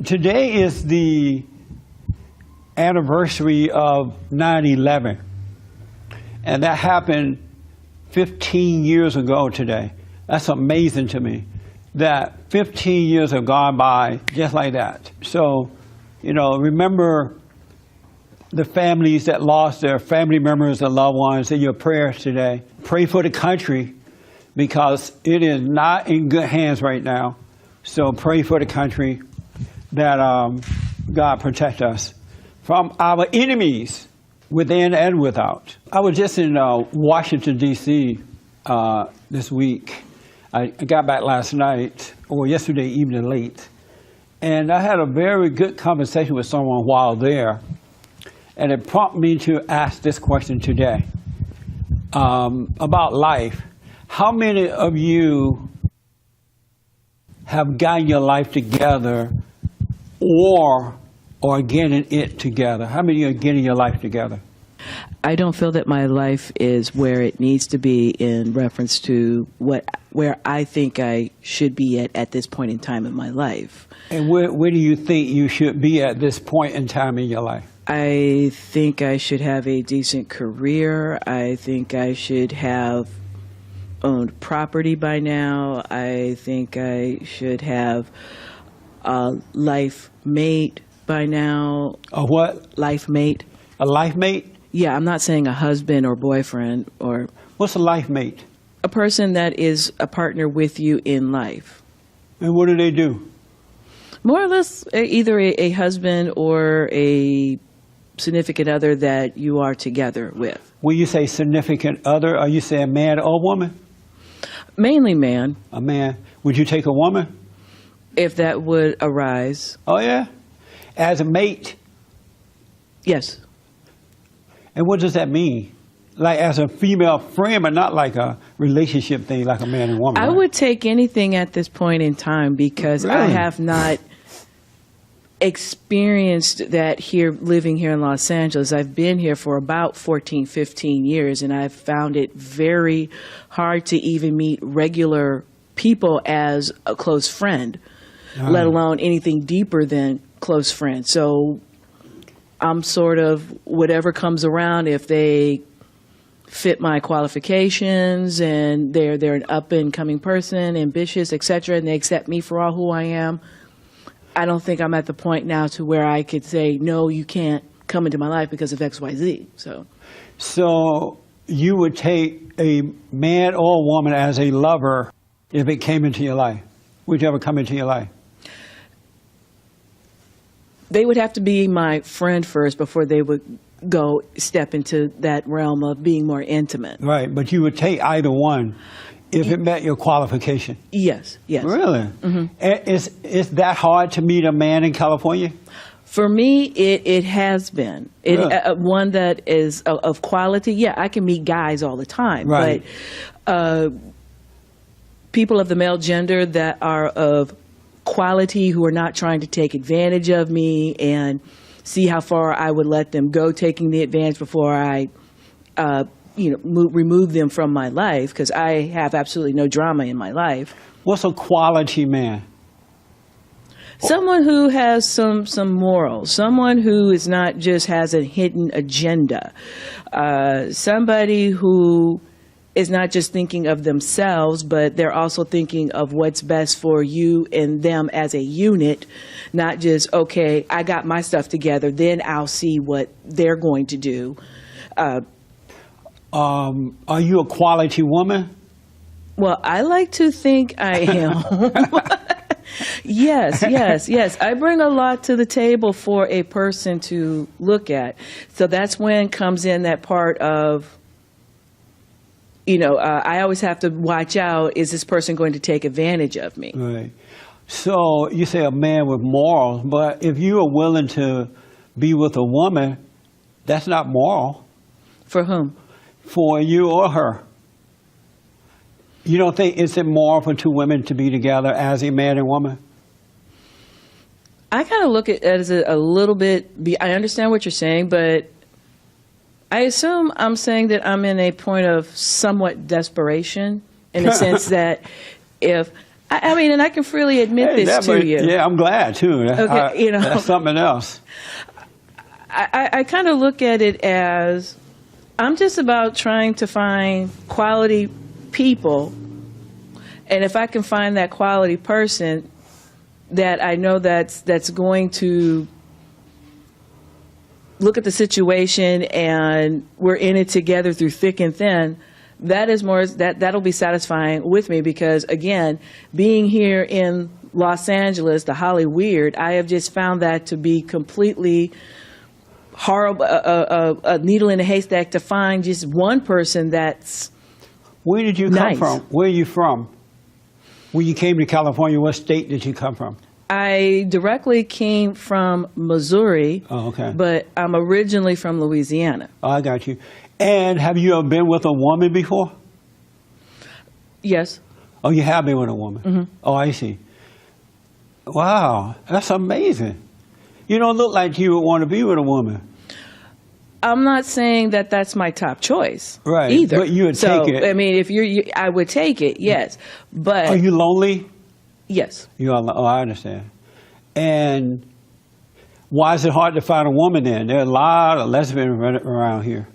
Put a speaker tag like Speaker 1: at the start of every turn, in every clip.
Speaker 1: Today is the anniversary of 9/11, and that happened 15 years ago today. That's amazing to me, that 15 years have gone by just like that. So, remember the families that lost their family members and loved ones in your prayers today. Pray for the country because it is not in good hands right now. So pray for the country that God protect us from our enemies within and without. I was just in Washington, D.C. This week. I got back last night, or yesterday evening late, and I had a very good conversation with someone while there, and it prompted me to ask this question today about life. How many of you have gotten your life together or are getting it together? How many are getting your life together?
Speaker 2: I don't feel that my life is where it needs to be in reference to where I think I should be at this point in time in my life.
Speaker 1: And where do you think you should be at this point in time in your life?
Speaker 2: I think I should have a decent career. I think I should have owned property by now. I think I should have a life mate by now.
Speaker 1: A what?
Speaker 2: Life mate.
Speaker 1: A life mate?
Speaker 2: Yeah, I'm not saying a husband or boyfriend or...
Speaker 1: What's a life mate?
Speaker 2: A person that is a partner with you in life.
Speaker 1: And what do they do?
Speaker 2: More or less either a husband or a significant other that you are together with.
Speaker 1: When you say significant other, are you saying man or woman?
Speaker 2: Mainly man.
Speaker 1: A man. Would you take a woman?
Speaker 2: If that would arise.
Speaker 1: Oh, yeah? As a mate?
Speaker 2: Yes.
Speaker 1: And what does that mean? Like as a female friend, but not like a relationship thing like a man and woman?
Speaker 2: I would take anything at this point in time because
Speaker 1: Really?
Speaker 2: I have not experienced that here, living here in Los Angeles. I've been here for about 14, 15 years, and I've found it very hard to even meet regular people as a close friend, let alone anything deeper than close friend. So I'm sort of whatever comes around. If they fit my qualifications and they're an up-and-coming person, ambitious, etc., and they accept me for all who I am, I don't think I'm at the point now to where I could say, no, you can't come into my life because of X, Y, Z.
Speaker 1: So you would take a man or a woman as a lover if it came into your life? Would you ever come into your life?
Speaker 2: They would have to be my friend first before they would go step into that realm of being more intimate.
Speaker 1: Right, but you would take either one if it met your qualification?
Speaker 2: Yes, yes.
Speaker 1: Really? Mm-hmm. Is that hard to meet a man in California?
Speaker 2: For me, it has been. One that is of quality. Yeah, I can meet guys all the time.
Speaker 1: Right.
Speaker 2: But people of the male gender that are of quality, who are not trying to take advantage of me and see how far I would let them go taking the advantage before I remove them from my life, because I have absolutely no drama in my life.
Speaker 1: What's a quality man?
Speaker 2: Someone who has some morals, someone who is not just has a hidden agenda, somebody who is not just thinking of themselves, but they're also thinking of what's best for you and them as a unit, not just, okay, I got my stuff together, then I'll see what they're going to do.
Speaker 1: Are you a quality woman?
Speaker 2: Well, I like to think I am. Yes. I bring a lot to the table for a person to look at. So that's when comes in that part of, I always have to watch out, is this person going to take advantage of me?
Speaker 1: Right. So you say a man with morals, but if you are willing to be with a woman, that's not moral.
Speaker 2: For whom?
Speaker 1: For you or her. You don't think it's immoral for two women to be together as a man and woman?
Speaker 2: I kind of look at it as a little bit, I understand what you're saying, but I assume I'm saying that I'm in a point of somewhat desperation in the sense that if I mean, and I can freely admit
Speaker 1: Hey,
Speaker 2: this to you.
Speaker 1: Yeah, I'm glad too.
Speaker 2: Okay,
Speaker 1: That's something else.
Speaker 2: I kind of look at it as I'm just about trying to find quality people, and if I can find that quality person that I know that's going to look at the situation and we're in it together through thick and thin, that is more that'll be satisfying with me, because again, being here in Los Angeles, the Holly Weird, I have just found that to be completely horrible, a needle in a haystack to find just one person that's
Speaker 1: Where did you come
Speaker 2: nice.
Speaker 1: from? Where are you from? When you came to California, what state did you come from?
Speaker 2: I directly came from Missouri,
Speaker 1: Oh, okay.
Speaker 2: but I'm originally from Louisiana.
Speaker 1: Oh, I got you. And have you ever been with a woman before?
Speaker 2: Yes.
Speaker 1: Oh, you have been with a woman.
Speaker 2: Mm-hmm.
Speaker 1: Oh, I see. Wow, that's amazing. You don't look like you would want to be with a woman.
Speaker 2: I'm not saying that that's my top choice,
Speaker 1: Right,
Speaker 2: either.
Speaker 1: but you would
Speaker 2: so,
Speaker 1: take it.
Speaker 2: I mean, if I would take it, yes. But
Speaker 1: Are you lonely?
Speaker 2: yes,
Speaker 1: You are. Oh, I understand. And why is it hard to find a woman then? There are a lot of lesbians around here.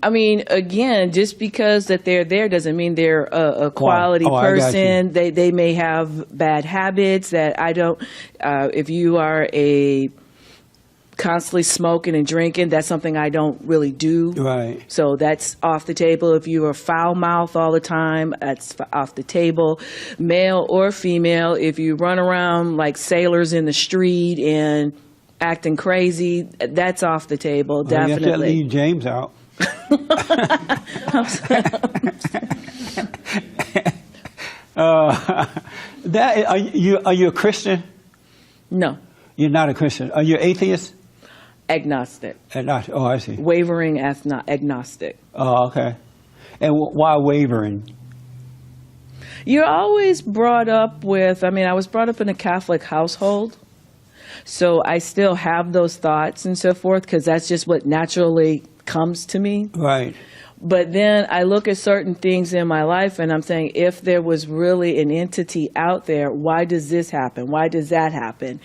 Speaker 2: I mean, again, just because that they're there doesn't mean they're a quality
Speaker 1: Oh, I got you.
Speaker 2: person. They may have bad habits that I don't. If you are a constantly smoking and drinking, that's something I don't really do.
Speaker 1: Right.
Speaker 2: So that's off the table. If you are foul mouth all the time, that's off the table. Male or female, if you run around like sailors in the street and acting crazy, that's off the table,
Speaker 1: You have to
Speaker 2: definitely.
Speaker 1: leave James out. Are you a Christian?
Speaker 2: No,
Speaker 1: You're not a Christian. Are you atheist?
Speaker 2: agnostic.
Speaker 1: Not. Oh, I see.
Speaker 2: Wavering agnostic.
Speaker 1: Oh, okay. And why wavering?
Speaker 2: You're always brought up with, I mean, I was brought up in a Catholic household, so I still have those thoughts and so forth, because that's just what naturally comes to me.
Speaker 1: Right.
Speaker 2: But then I look at certain things in my life and I'm saying, if there was really an entity out there, why does this happen? Why does that happen?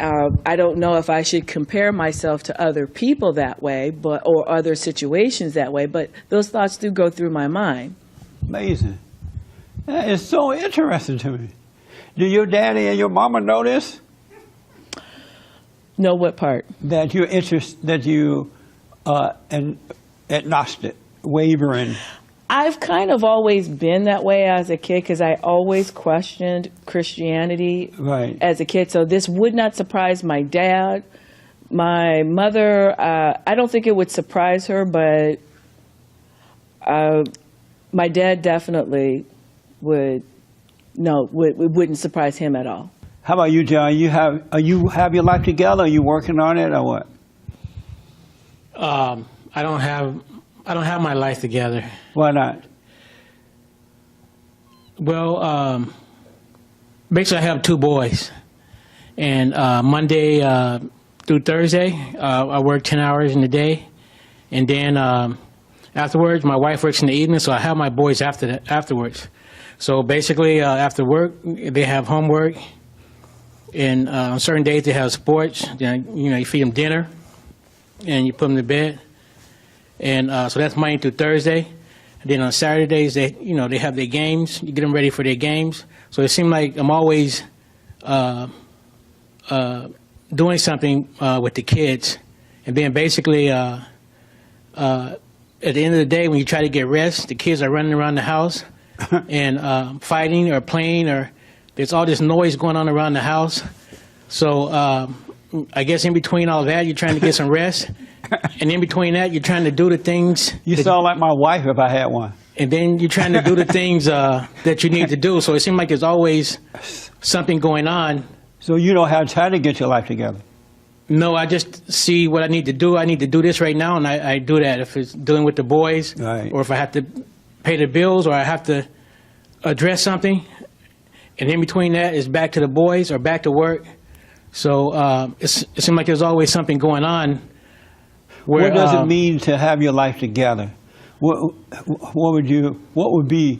Speaker 2: I don't know if I should compare myself to other people that way, or other situations that way, but those thoughts do go through my mind.
Speaker 1: Amazing. That is so interesting to me. Do your daddy and your mama know this?
Speaker 2: Know what part?
Speaker 1: That you're interested, that you agnostic, wavering.
Speaker 2: I've kind of always been that way as a kid, because I always questioned Christianity
Speaker 1: Right.
Speaker 2: as a kid. So this would not surprise my dad. My mother, I don't think it would surprise her, but my dad definitely would. No, it wouldn't surprise him at all.
Speaker 1: How about you, John? You have your life together? Are you working on it or what?
Speaker 3: I don't have my life together.
Speaker 1: Why not?
Speaker 3: Well, basically, I have two boys, and Monday through Thursday, I work 10 hours in the day, and then afterwards, my wife works in the evening, so I have my boys afterwards. So basically, after work, they have homework, and on certain days they have sports. Then, you feed them dinner, and you put them to bed. And so that's Monday through Thursday. And then on Saturdays, they have their games. You get them ready for their games. So it seems like I'm always doing something with the kids. And then basically, at the end of the day, when you try to get rest, the kids are running around the house and fighting or playing, or there's all this noise going on around the house. So I guess in between all that, you're trying to get some rest. And in between that, you're trying to do the things.
Speaker 1: You sound like my wife if I had one.
Speaker 3: And then you're trying to do the things that you need to do. So it seems like there's always something going on.
Speaker 1: So you don't have time to get your life together.
Speaker 3: No, I just see what I need to do. I need to do this right now, and I do that. If it's dealing with the boys,
Speaker 1: Right.
Speaker 3: or if I have to pay the bills, or I have to address something. And in between that is back to the boys or back to work. So it seems like there's always something going on. Where,
Speaker 1: What does it mean to have your life together? What would be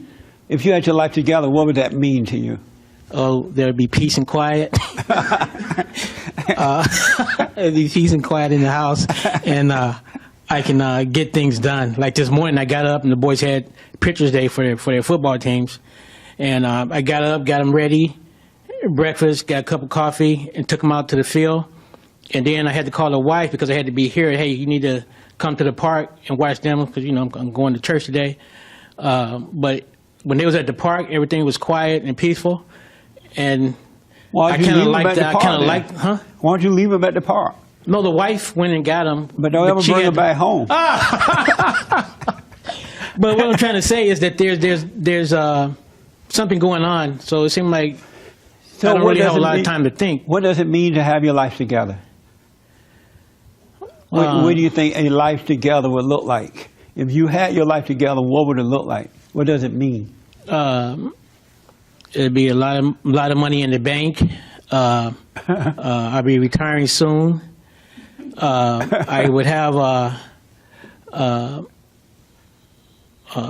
Speaker 1: If you had your life together, what would that mean to you?
Speaker 3: Oh, there'd be peace and quiet. There'd be peace and quiet in the house, and I can get things done. Like this morning, I got up and the boys had pictures day for their football teams, and I got up, got them ready, breakfast, got a cup of coffee, and took them out to the field. And then I had to call the wife because I had to be here. Hey, you need to come to the park and watch them because I'm going to church today. But when they was at the park, everything was quiet and peaceful, and
Speaker 1: Why
Speaker 3: I
Speaker 1: don't you
Speaker 3: kind of
Speaker 1: leave 'em
Speaker 3: liked
Speaker 1: at the
Speaker 3: that. I
Speaker 1: park
Speaker 3: kind of
Speaker 1: then?
Speaker 3: liked, huh?
Speaker 1: Why don't you leave them at the park?
Speaker 3: No, the wife went and got them.
Speaker 1: But don't ever
Speaker 3: she
Speaker 1: bring
Speaker 3: had
Speaker 1: them back home.
Speaker 3: But what I'm trying to say is that there's something going on. So it seemed like I don't
Speaker 1: what
Speaker 3: really have
Speaker 1: does
Speaker 3: a
Speaker 1: it
Speaker 3: lot
Speaker 1: mean-
Speaker 3: of time to think.
Speaker 1: What does it mean to have your life together? What do you think a life together would look like? If you had your life together, what would it look like? What does it mean?
Speaker 3: It'd be a lot of money in the bank. I'll be retiring soon. I would have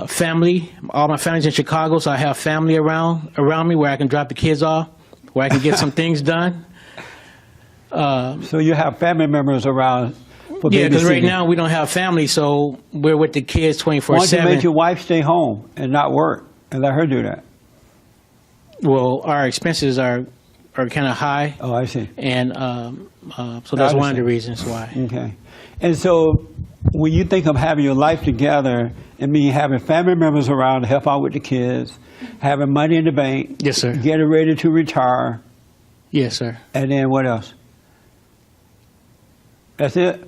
Speaker 3: family. All my family's in Chicago, so I have family around me where I can drop the kids off, where I can get some things done.
Speaker 1: So you have family members around for
Speaker 3: Yeah, because right
Speaker 1: babysitting.
Speaker 3: now we don't have family, so we're with the kids
Speaker 1: Why don't you
Speaker 3: 24/7.
Speaker 1: make your wife stay home and not work and let her do that?
Speaker 3: Well, our expenses are kind of high,
Speaker 1: Oh, I see.
Speaker 3: and so that's one of the
Speaker 1: understand.
Speaker 3: reasons why.
Speaker 1: Okay. And so when you think of having your life together, it means having family members around to help out with the kids, having money in the bank,
Speaker 3: Yes, sir.
Speaker 1: getting ready to retire,
Speaker 3: Yes, sir.
Speaker 1: and then what else? That's it?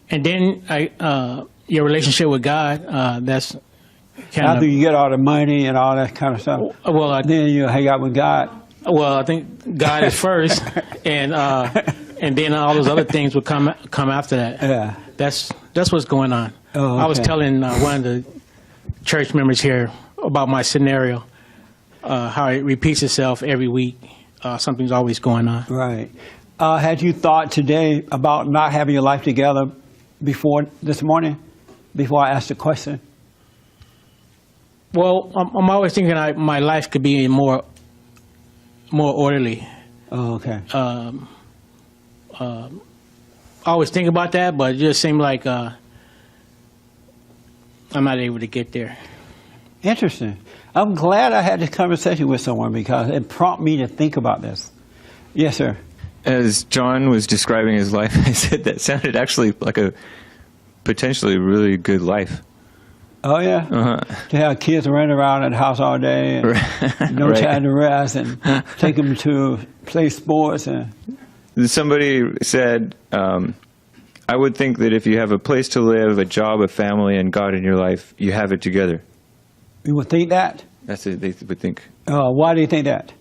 Speaker 3: And then your relationship with God, that's kind
Speaker 1: After
Speaker 3: of
Speaker 1: you get all the money and all that kind of stuff,
Speaker 3: well.
Speaker 1: then you hang out with God.
Speaker 3: I think God is first, and then all those other things will come after that.
Speaker 1: Yeah.
Speaker 3: That's what's going on.
Speaker 1: Oh,
Speaker 3: I was
Speaker 1: okay.
Speaker 3: telling one of the church members here about my scenario, how it repeats itself every week. Something's always going on.
Speaker 1: Right. Had you thought today about not having your life together before this morning, before I asked the question?
Speaker 3: Well, I'm always thinking my life could be more orderly.
Speaker 1: Oh, okay.
Speaker 3: I always think about that, but it just seemed like I'm not able to get there.
Speaker 1: Interesting. I'm glad I had this conversation with someone because it prompted me to think about this. Yes, sir.
Speaker 4: As John was describing his life, I said that sounded actually like a potentially really good life.
Speaker 1: Oh, yeah?
Speaker 4: Uh-huh.
Speaker 1: To have kids running around in the house all day and no
Speaker 4: Right.
Speaker 1: time to rest and take them to play sports. And
Speaker 4: Somebody said, I would think that if you have a place to live, a job, a family, and God in your life, you have it together.
Speaker 1: you would think that?
Speaker 4: That's what they would think.
Speaker 1: Why do you think that?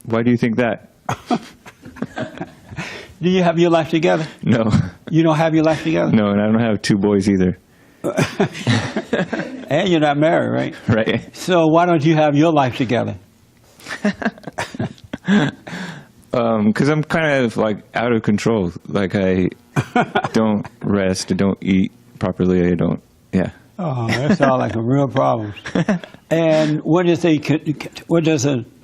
Speaker 4: Why do you think that?
Speaker 1: Do you have your life together?
Speaker 4: No.
Speaker 1: You don't have your life together?
Speaker 4: No, and I don't have two boys either.
Speaker 1: And you're not married, right?
Speaker 4: Right?
Speaker 1: So why don't you have your life together?
Speaker 4: Because I'm kind of like out of control. Like I don't rest, I don't eat properly, I don't, yeah.
Speaker 1: Oh, that sounds like a real problem. And what does a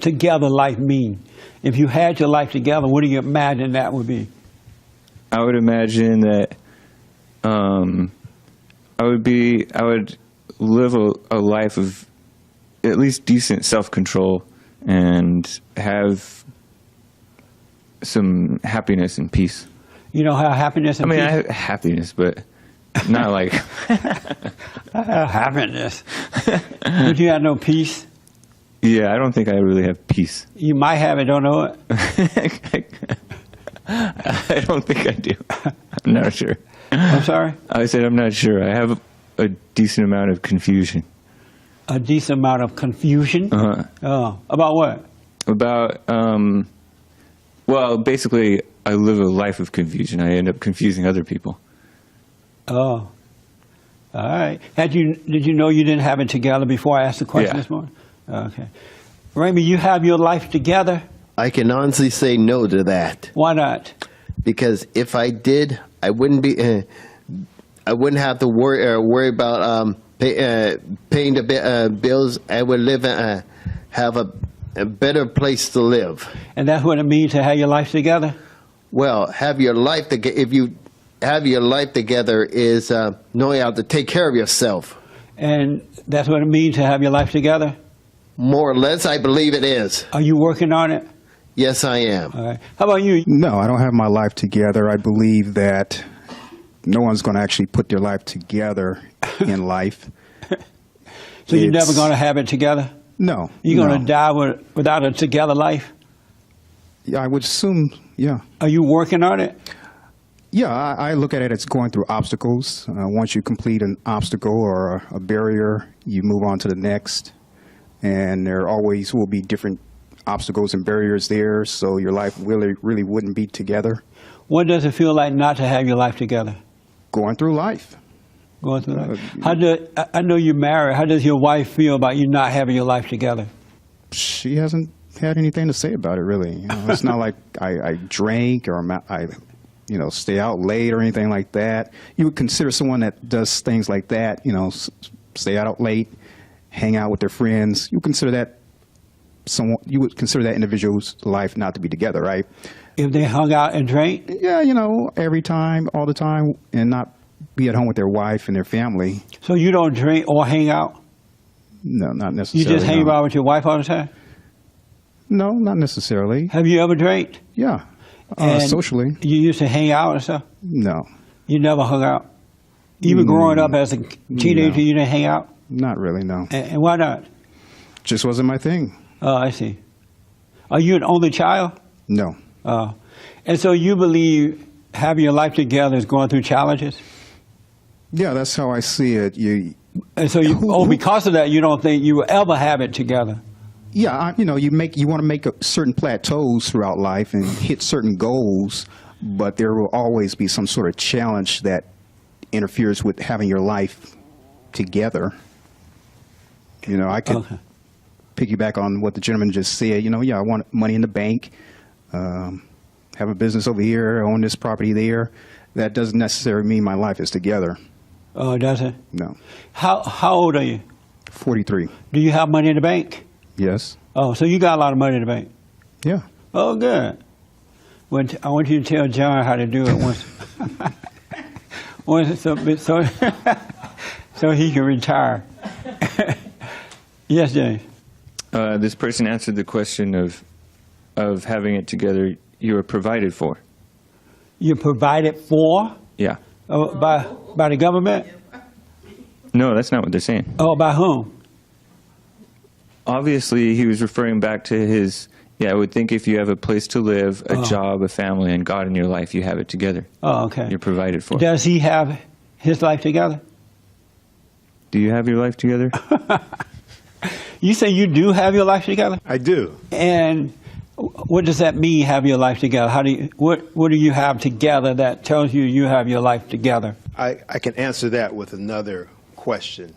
Speaker 1: together life mean? If you had your life together, what do you imagine that would be?
Speaker 4: I would imagine that I would live a life of at least decent self-control and have some happiness and peace.
Speaker 1: You know how happiness
Speaker 4: I
Speaker 1: and
Speaker 4: mean, I
Speaker 1: peace?
Speaker 4: have happiness, but not like
Speaker 1: Happiness. But you have no peace?
Speaker 4: yeah. I don't think I really have peace.
Speaker 1: You might have it, don't know it.
Speaker 4: I don't think I do. I'm not sure.
Speaker 1: I'm sorry?
Speaker 4: I said I'm not sure. I have a decent amount of confusion.
Speaker 1: A decent amount of confusion?
Speaker 4: Uh-huh.
Speaker 1: Oh, about what?
Speaker 4: About well, basically, I live a life of confusion. I end up confusing other people.
Speaker 1: Oh. All right. Did you know you didn't have it together before I asked the question
Speaker 4: Yeah.
Speaker 1: this morning? Okay. Raymond, you have your life together?
Speaker 5: I can honestly say no to that,
Speaker 1: Why not?
Speaker 5: because if I did, I wouldn't have to worry about paying the bills, I would live have a better place to live.
Speaker 1: And that's what it means to have your life together?
Speaker 5: Well, have your life together. If you have your life together, is knowing how to take care of yourself.
Speaker 1: And that's what it means to have your life together?
Speaker 5: More or less, I believe it is.
Speaker 1: Are you working on it?
Speaker 5: Yes, I am.
Speaker 1: All right. How about you?
Speaker 6: No, I don't have my life together. I believe that no one's going to actually put their life together in life.
Speaker 1: So you're
Speaker 6: It's-
Speaker 1: never going to have it together?
Speaker 6: No.
Speaker 1: You're going to
Speaker 6: no.
Speaker 1: die without a together life?
Speaker 6: Yeah, I would assume, yeah.
Speaker 1: Are you working on it?
Speaker 6: Yeah, I look at it as going through obstacles. Once you complete an obstacle or a barrier, you move on to the next. And there always will be different obstacles and barriers there, so your life really wouldn't be together.
Speaker 1: What does it feel like not to have your life together?
Speaker 6: Going through life.
Speaker 1: Going through that. I know you're married. How does your wife feel about you not having your life together?
Speaker 6: She hasn't had anything to say about it, really. You know, it's not like I drink or I stay out late or anything like that. You would consider someone that does things like that, stay out late, hang out with their friends. You would consider that individual's life not to be together, right?
Speaker 1: If they hung out and drank?
Speaker 6: Yeah, every time, all the time, and not be at home with their wife and their family.
Speaker 1: So you don't drink or hang out?
Speaker 6: No, not
Speaker 1: You
Speaker 6: necessarily.
Speaker 1: just hang
Speaker 6: no.
Speaker 1: out with your wife all the time?
Speaker 6: No, not necessarily.
Speaker 1: Have you ever drank?
Speaker 6: Yeah,
Speaker 1: And
Speaker 6: socially.
Speaker 1: You used to hang out and stuff?
Speaker 6: No,
Speaker 1: You never hung out? Even growing up as a teenager,
Speaker 6: No.
Speaker 1: you didn't hang out?
Speaker 6: not really. No,
Speaker 1: And why not?
Speaker 6: just wasn't my thing.
Speaker 1: Oh, I see. Are you an only child?
Speaker 6: No.
Speaker 1: And so you believe having your life together is going through challenges?
Speaker 6: Yeah, that's how I see it.
Speaker 1: And so because of that, you don't think you will ever have it together?
Speaker 6: Yeah, you want to make certain plateaus throughout life and hit certain goals, but there will always be some sort of challenge that interferes with having your life together. I could
Speaker 1: Okay.
Speaker 6: piggyback on what the gentleman just said. I want money in the bank, have a business over here, own this property there. That doesn't necessarily mean my life is together.
Speaker 1: Oh, does it?
Speaker 6: No.
Speaker 1: How old are you?
Speaker 6: 43.
Speaker 1: Do you have money in the bank?
Speaker 6: Yes.
Speaker 1: Oh, so you got a lot of money in the bank.
Speaker 6: Yeah.
Speaker 1: Oh, good. Well, I want you to tell John how to do it once. So he can retire. Yes, James.
Speaker 4: This person answered the question of having it together. You are provided for.
Speaker 1: You're provided for
Speaker 4: Yeah.
Speaker 1: by the government?
Speaker 4: No, that's not what they're saying.
Speaker 1: Oh, by whom?
Speaker 4: Obviously, he was referring back to his. Yeah, I would think if you have a place to live, a job, a family, and God in your life, you have it together.
Speaker 1: Oh, okay.
Speaker 4: You're provided for.
Speaker 1: Does he have his life together?
Speaker 4: Do you have your life together?
Speaker 1: You say you do have your life together?
Speaker 7: I do.
Speaker 1: And what does that mean, have your life together? What do you have together that tells you have your life together?
Speaker 7: I can answer that with another question.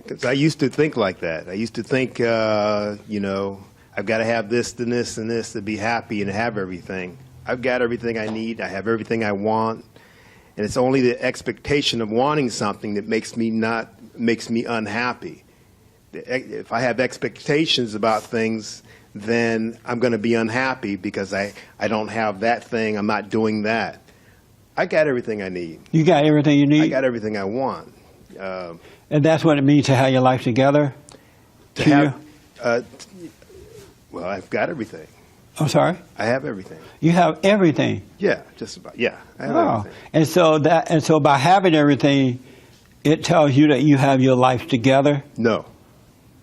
Speaker 7: Because I used to think like that. I used to think, I've got to have this and this and this to be happy and have everything. I've got everything I need. I have everything I want. And it's only the expectation of wanting something that makes me unhappy. If I have expectations about things, then I'm going to be unhappy because I don't have that thing. I'm not doing that. I got everything I need.
Speaker 1: You got everything you need?
Speaker 7: I got everything I want.
Speaker 1: And that's what it means to have your life together?
Speaker 7: To
Speaker 1: To
Speaker 7: have, well, I've got everything.
Speaker 1: I'm sorry?
Speaker 7: I have everything.
Speaker 1: You have everything?
Speaker 7: Yeah, just about. Yeah, I have
Speaker 1: Oh.
Speaker 7: everything.
Speaker 1: And so by having everything, it tells you that you have your life together?
Speaker 7: No.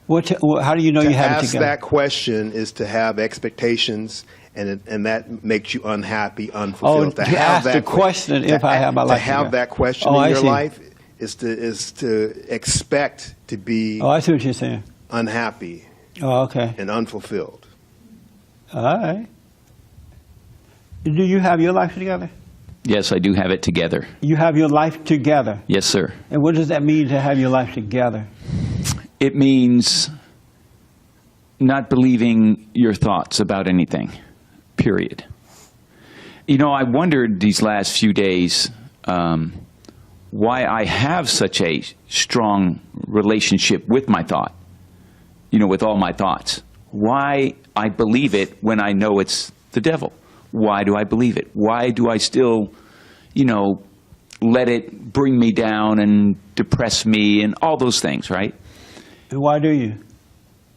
Speaker 1: How do you know
Speaker 7: To
Speaker 1: you have it
Speaker 7: ask
Speaker 1: together?
Speaker 7: that question is to have expectations, and that makes you unhappy, unfulfilled.
Speaker 1: Oh, to ask the question if I have my life
Speaker 7: To have
Speaker 1: together.
Speaker 7: that question
Speaker 1: Oh, I
Speaker 7: in your
Speaker 1: see.
Speaker 7: life is to expect to be
Speaker 1: Oh, I see what you're saying.
Speaker 7: unhappy
Speaker 1: Oh, okay.
Speaker 7: and unfulfilled.
Speaker 1: All right. Do you have your life together?
Speaker 8: Yes, I do have it together.
Speaker 1: You have your life together.
Speaker 8: Yes, sir.
Speaker 1: And what does that mean to have your life together?
Speaker 8: It means not believing your thoughts about anything, period. I wondered these last few days, why I have such a strong relationship with my thought, with all my thoughts. Why I believe it when I know it's the devil. Why do I believe it? Why do I still, let it bring me down and depress me and all those things, right?
Speaker 1: And why do you?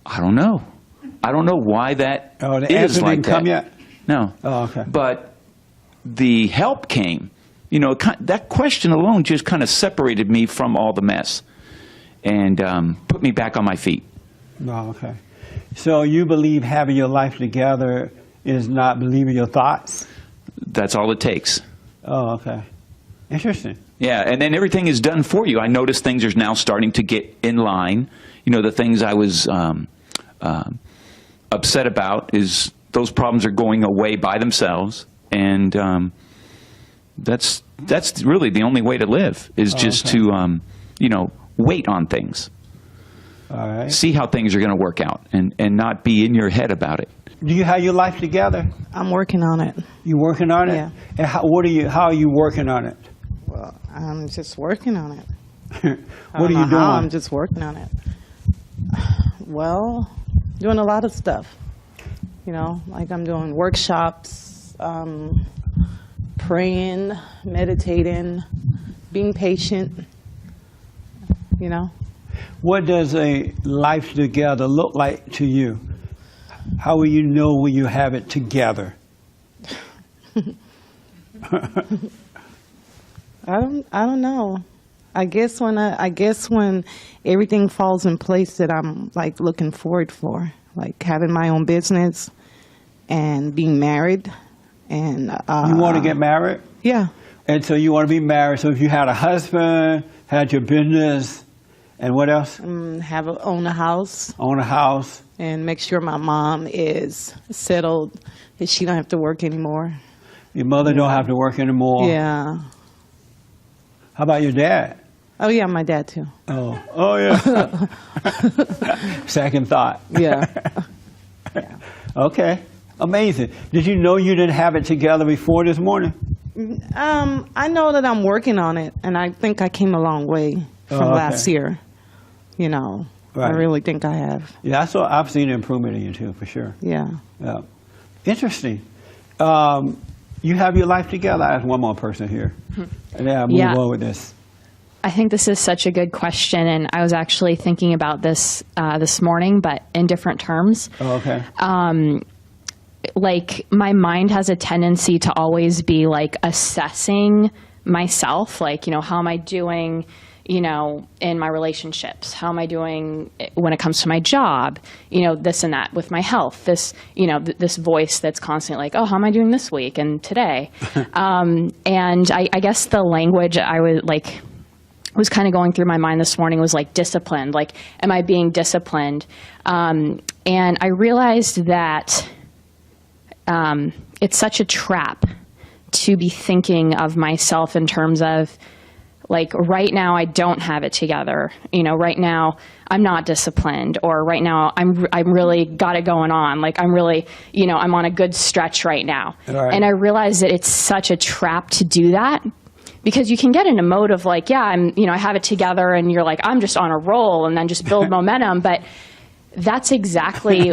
Speaker 8: I don't know. I don't know why that
Speaker 1: Oh, the
Speaker 8: is
Speaker 1: answer
Speaker 8: like
Speaker 1: didn't
Speaker 8: that.
Speaker 1: come yet?
Speaker 8: No.
Speaker 1: Oh, okay.
Speaker 8: But the help came. That question alone just kind of separated me from all the mess and put me back on my feet.
Speaker 1: Oh, okay. So you believe having your life together is not believing your thoughts?
Speaker 8: That's all it takes.
Speaker 1: Oh, okay. Interesting.
Speaker 8: Yeah, and then everything is done for you. I notice things are now starting to get in line. The things I was upset about is those problems are going away by themselves, and that's really the only way to live is just
Speaker 1: okay.
Speaker 8: to wait on things,
Speaker 1: All right.
Speaker 8: see how things are going to work out, and not be in your head about it.
Speaker 1: Do you have your life together?
Speaker 9: I'm working on it.
Speaker 1: You working on it?
Speaker 9: Yeah.
Speaker 1: And how are you working on it?
Speaker 9: Well, I'm just working on it.
Speaker 1: What are you doing?
Speaker 9: I'm just working on it. Well, doing a lot of stuff. Like I'm doing workshops, praying, meditating, being patient.
Speaker 1: What does a life together look like to you? How will you know when you have it together?
Speaker 9: I don't know. I guess when everything falls in place that I'm like looking forward for, like having my own business and being married, and
Speaker 1: You want to get married?
Speaker 9: yeah,
Speaker 1: And so you want to be married. So if you had a husband, had your business, and what else?
Speaker 9: own a house
Speaker 1: Own a house.
Speaker 9: and make sure my mom is settled, that she don't have to work anymore.
Speaker 1: Your mother don't have to work anymore.
Speaker 9: Yeah.
Speaker 1: How about your dad?
Speaker 9: Oh yeah, my dad too.
Speaker 1: Oh yeah. Second thought.
Speaker 9: Yeah.
Speaker 1: Okay. Amazing. Did you know you didn't have it together before this morning?
Speaker 9: I know that I'm working on it, and I think I came a long way from
Speaker 1: okay.
Speaker 9: last year. I
Speaker 1: Right.
Speaker 9: really think I have.
Speaker 1: Yeah, I've seen improvement in you too, for sure.
Speaker 9: Yeah.
Speaker 1: Yeah. Interesting. You have your life together. I have one more person here. And then I'll move
Speaker 10: Yeah.
Speaker 1: on with this.
Speaker 10: I think this is such a good question, and I was actually thinking about this this morning, but in different terms.
Speaker 1: Oh, okay.
Speaker 10: Like, my mind has a tendency to always be like assessing myself, like, how am I doing, in my relationships? How am I doing when it comes to my job? This and that with my health. This, this voice that's constantly like, oh, how am I doing this week and today? And I guess the language I was kind of going through my mind this morning was like disciplined. Like, am I being disciplined? And I realized that it's such a trap to be thinking of myself in terms of, like, right now I don't have it together. Right now I'm not disciplined, or right now I'm really got it going on. Like, I'm really, I'm on a good stretch right now.
Speaker 1: Right.
Speaker 10: And I realized that it's such a trap to do that, because you can get in a mode of like, yeah, I have it together, and you're like, I'm just on a roll, and then just build momentum. But that's exactly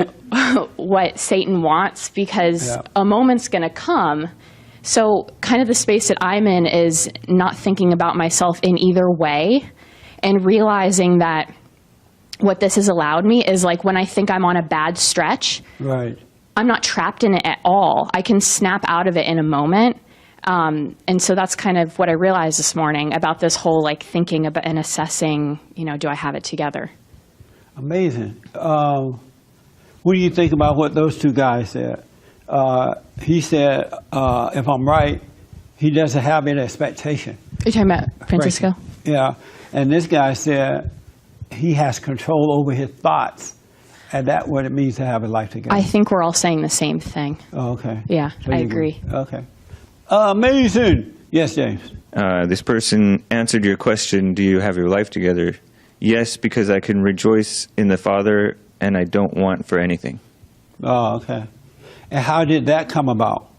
Speaker 10: what Satan wants, because
Speaker 1: Yeah.
Speaker 10: a moment's going to come. So kind of the space that I'm in is not thinking about myself in either way, and realizing that what this has allowed me is, like, when I think I'm on a bad stretch,
Speaker 1: Right.
Speaker 10: I'm not trapped in it at all. I can snap out of it in a moment. And so that's kind of what I realized this morning about this whole, like, thinking about and assessing, do I have it together?
Speaker 1: Amazing. What do you think about what those two guys said? He said, if I'm right, he doesn't have any expectation.
Speaker 10: Are you talking about Francisco?
Speaker 1: Yeah. And this guy said he has control over his thoughts. And that's what it means to have a life together.
Speaker 10: I think we're all saying the same thing.
Speaker 1: Oh, okay.
Speaker 10: Yeah,
Speaker 1: So
Speaker 10: I
Speaker 1: you
Speaker 10: agree.
Speaker 1: Okay. Amazing. Yes, James.
Speaker 4: This person answered your question, do you have your life together? Yes, because I can rejoice in the Father, and I don't want for anything.
Speaker 1: Oh, okay. And how did that come about?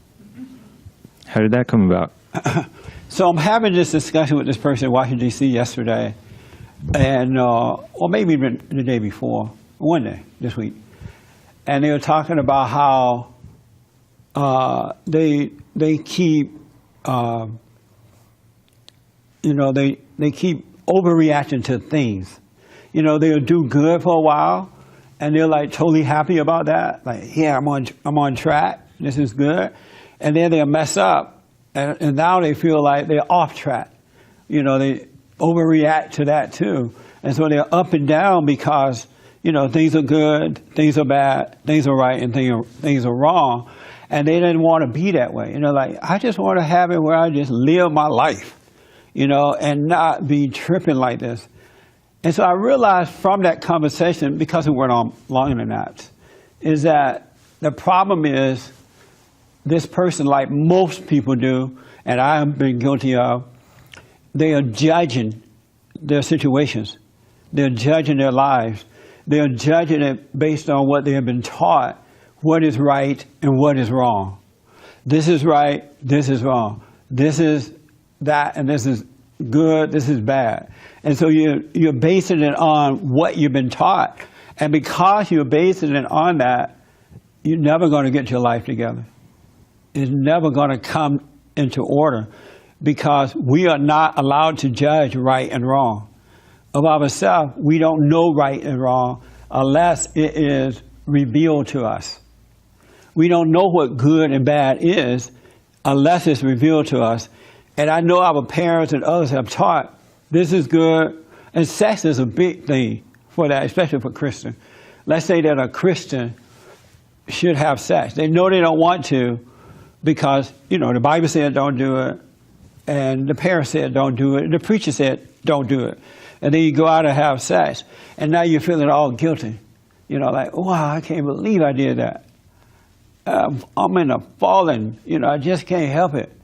Speaker 4: How did that come about?
Speaker 1: So I'm having this discussion with this person in Washington, D.C. yesterday, and or maybe even the day before, one day this week, and they were talking about how they keep they keep overreacting to things. They'll do good for a while, and they're like totally happy about that. Like, yeah, I'm on track. This is good, and then they'll mess up. And now they feel like they're off track. They overreact to that too. And so they're up and down because, things are good, things are bad, things are right, and things are wrong. And they didn't want to be that way. Like, I just want to have it where I just live my life, and not be tripping like this. And so I realized from that conversation, because it went on longer than that, is that the problem is, this person, like most people do, and I have been guilty of, they are judging their situations. They're judging their lives. They're judging it based on what they have been taught, what is right and what is wrong. This is right, this is wrong. This is that, and this is good, this is bad. And so you're basing it on what you've been taught. And because you're basing it on that, you're never going to get your life together. Is never going to come into order, because we are not allowed to judge right and wrong. Of ourselves, we don't know right and wrong unless it is revealed to us. We don't know what good and bad is unless it's revealed to us. And I know our parents and others have taught this is good, and sex is a big thing for that, especially for Christians. Let's say that a Christian should have sex. They know they don't want to, because, the Bible said don't do it, and the parents said don't do it, and the preacher said don't do it. And then you go out and have sex, and now you're feeling all guilty. Like, wow, I can't believe I did that. I'm in a fallen, I just can't help it.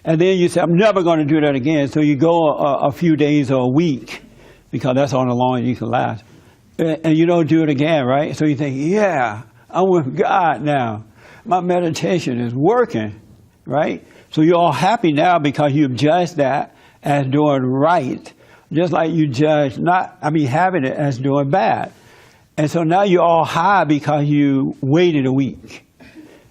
Speaker 1: And then you say, I'm never going to do that again. So you go a few days or a week, because that's how long you can last. And you don't do it again, right? So you think, yeah, I'm with God now. My meditation is working, right? So you're all happy now because you've judged that as doing right, just like you judged having it as doing bad. And so now you're all high because you waited a week.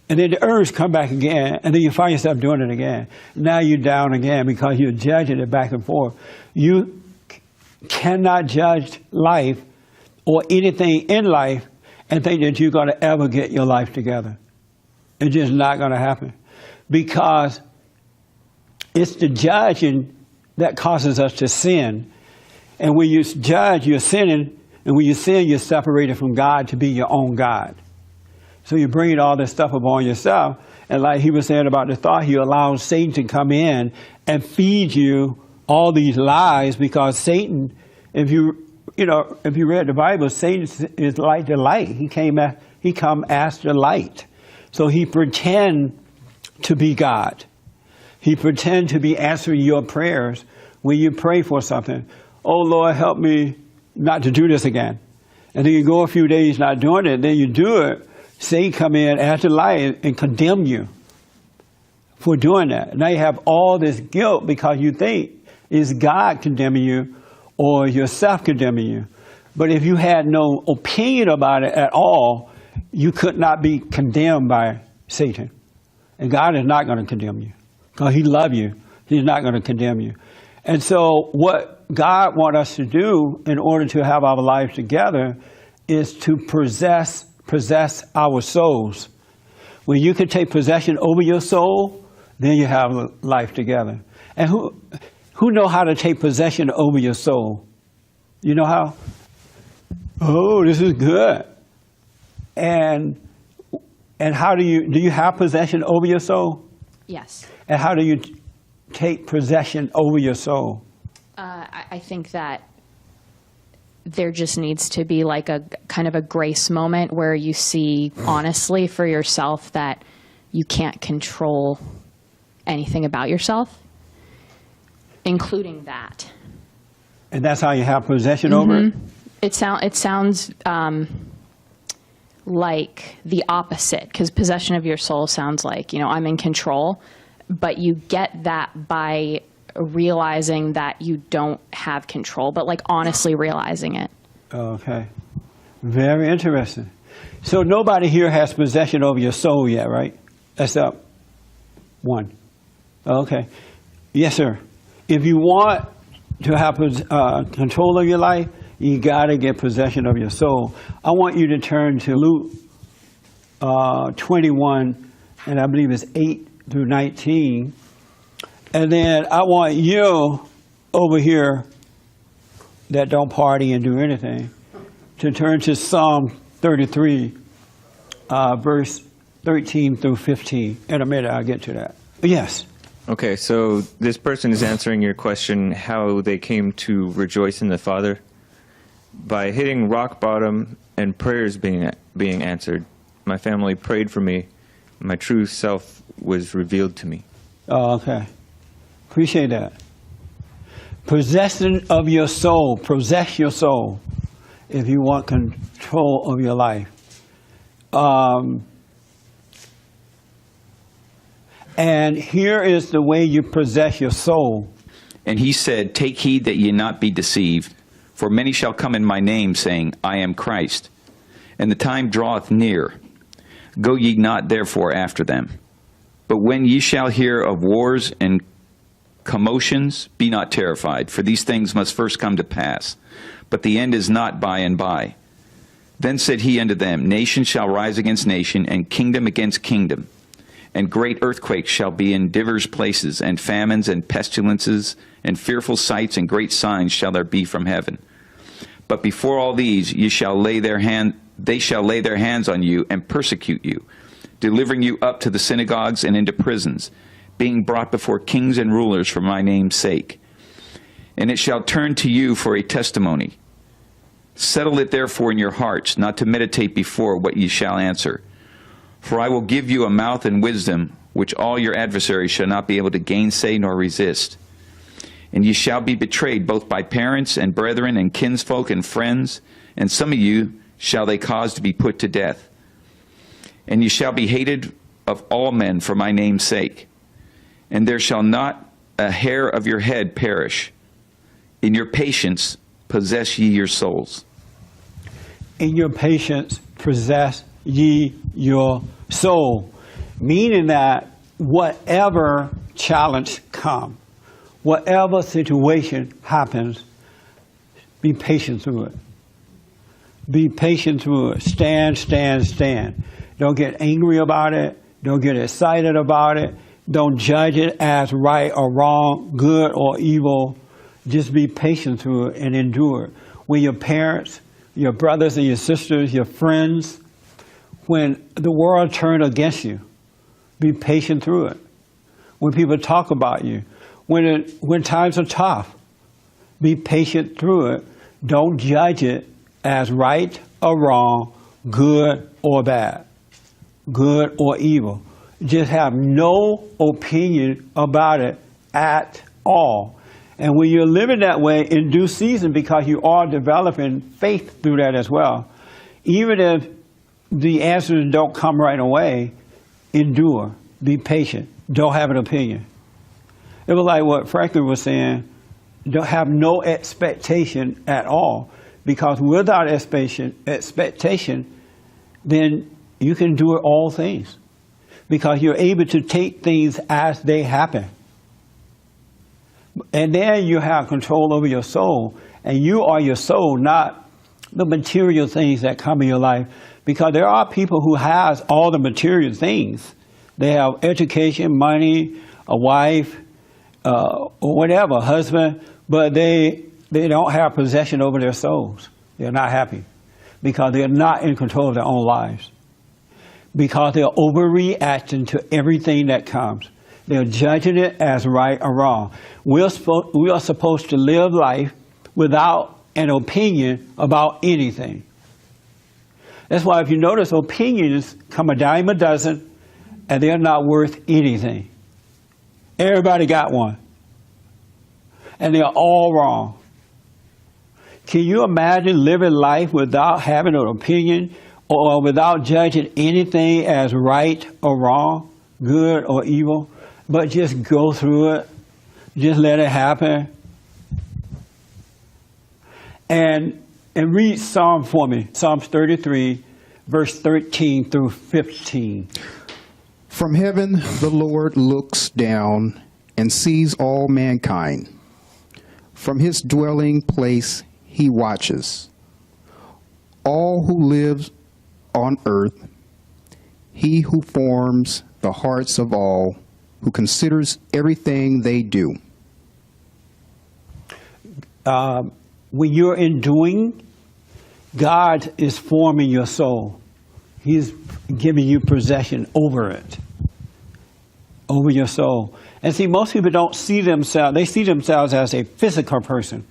Speaker 1: And then the urge come back again, and then you find yourself doing it again. Now you're down again because you're judging it back and forth. You cannot judge life or anything in life and think that you're going to ever get your life together. It's just not going to happen, because it's the judging that causes us to sin. And when you judge, you're sinning. And when you sin, you're separated from God to be your own God. So you're bringing all this stuff upon yourself. And like he was saying about the thought, you allow Satan to come in and feed you all these lies, because Satan, if you read the Bible, Satan is like the light. He come as the light. So he pretend to be God. He pretend to be answering your prayers when you pray for something. Oh, Lord, help me not to do this again. And then you go a few days not doing it, then you do it. Satan come in as the light and condemn you for doing that. Now you have all this guilt because you think it's God condemning you or yourself condemning you. But if you had no opinion about it at all, you could not be condemned by Satan. And God is not going to condemn you, because he loves you. He's not going to condemn you. And so what God wants us to do in order to have our lives together is to possess our souls. When you can take possession over your soul, then you have life together. And who know how to take possession over your soul? You know how? Oh, this is good. And how do you have possession over your soul?
Speaker 10: Yes.
Speaker 1: And how do you take possession over your soul?
Speaker 10: I think that there just needs to be like a kind of a grace moment where you see honestly for yourself that you can't control anything about yourself, including that.
Speaker 1: And that's how you have possession over it?
Speaker 10: It sounds like the opposite, because possession of your soul sounds like, I'm in control. but you get that by realizing that you don't have control, but like honestly realizing it.
Speaker 1: Okay. Very interesting. So nobody here has possession over your soul yet, right? Except one. Okay. Yes, sir. If you want to have control of your life, you got to get possession of your soul. I want you to turn to Luke 21, and I believe it's 8 through 19. And then I want you over here that don't party and do anything to turn to Psalm 33, verse 13 through 15. In a minute, I'll get to that. Yes.
Speaker 4: Okay, so this person is answering your question how they came to rejoice in the Father by hitting rock bottom and prayers being answered. My family prayed for me. My true self was revealed to me.
Speaker 1: Oh, okay. Appreciate that. Possession of your soul. Possess your soul if you want control of your life. And here is the way you possess your soul.
Speaker 8: And he said, take heed that ye not be deceived, for many shall come in my name, saying, I am Christ. And the time draweth near. Go ye not therefore after them. But when ye shall hear of wars and commotions, be not terrified, for these things must first come to pass. But the end is not by and by. Then said he unto them, nation shall rise against nation, and kingdom against kingdom. And great earthquakes shall be in divers places, and famines and pestilences, and fearful sights and great signs shall there be from heaven. But before all these they shall lay their hands on you and persecute you, delivering you up to the synagogues and into prisons, being brought before kings and rulers for my name's sake. And it shall turn to you for a testimony. Settle it therefore in your hearts, not to meditate before what ye shall answer. For I will give you a mouth and wisdom, which all your adversaries shall not be able to gainsay nor resist. And ye shall be betrayed both by parents and brethren and kinsfolk and friends, and some of you shall they cause to be put to death. And ye shall be hated of all men for my name's sake. And there shall not a hair of your head perish. In your patience possess ye your souls.
Speaker 1: In your patience possess ye your soul. Meaning that whatever challenge comes, whatever situation happens, be patient through it. Be patient through it. Stand, stand, stand. Don't get angry about it. Don't get excited about it. Don't judge it as right or wrong, good or evil. Just be patient through it and endure it. When your parents, your brothers and your sisters, your friends, when the world turned against you, be patient through it. When people talk about you, when times are tough, be patient through it. Don't judge it as right or wrong, good or bad, good or evil. Just have no opinion about it at all. And when you're living that way in due season, because you are developing faith through that as well, even if the answers don't come right away, endure, be patient, don't have an opinion. It was like what Franklin was saying, don't have no expectation at all, because without expectation, then you can do all things, because you're able to take things as they happen. And then you have control over your soul, and you are your soul, not the material things that come in your life, because there are people who has all the material things. They have education, money, a wife, or whatever, husband, but they don't have possession over their souls. They're not happy because they're not in control of their own lives, because they're overreacting to everything that comes. They're judging it as right or wrong. We are supposed to live life without an opinion about anything. That's why if you notice, opinions come a dime a dozen, and they're not worth anything. Everybody got one. And they're all wrong. Can you imagine living life without having an opinion or without judging anything as right or wrong, good or evil? but just go through it. Just let it happen. And read Psalm for me. Psalms 33, verse 13 through 15.
Speaker 6: From heaven the Lord looks down and sees all mankind. From his dwelling place he watches all who live on earth. He who forms the hearts of all, who considers everything they do.
Speaker 1: When you're in doing, God is forming your soul. He's giving you possession over it, over your soul. And see, most people don't see themselves, they see themselves as a physical person.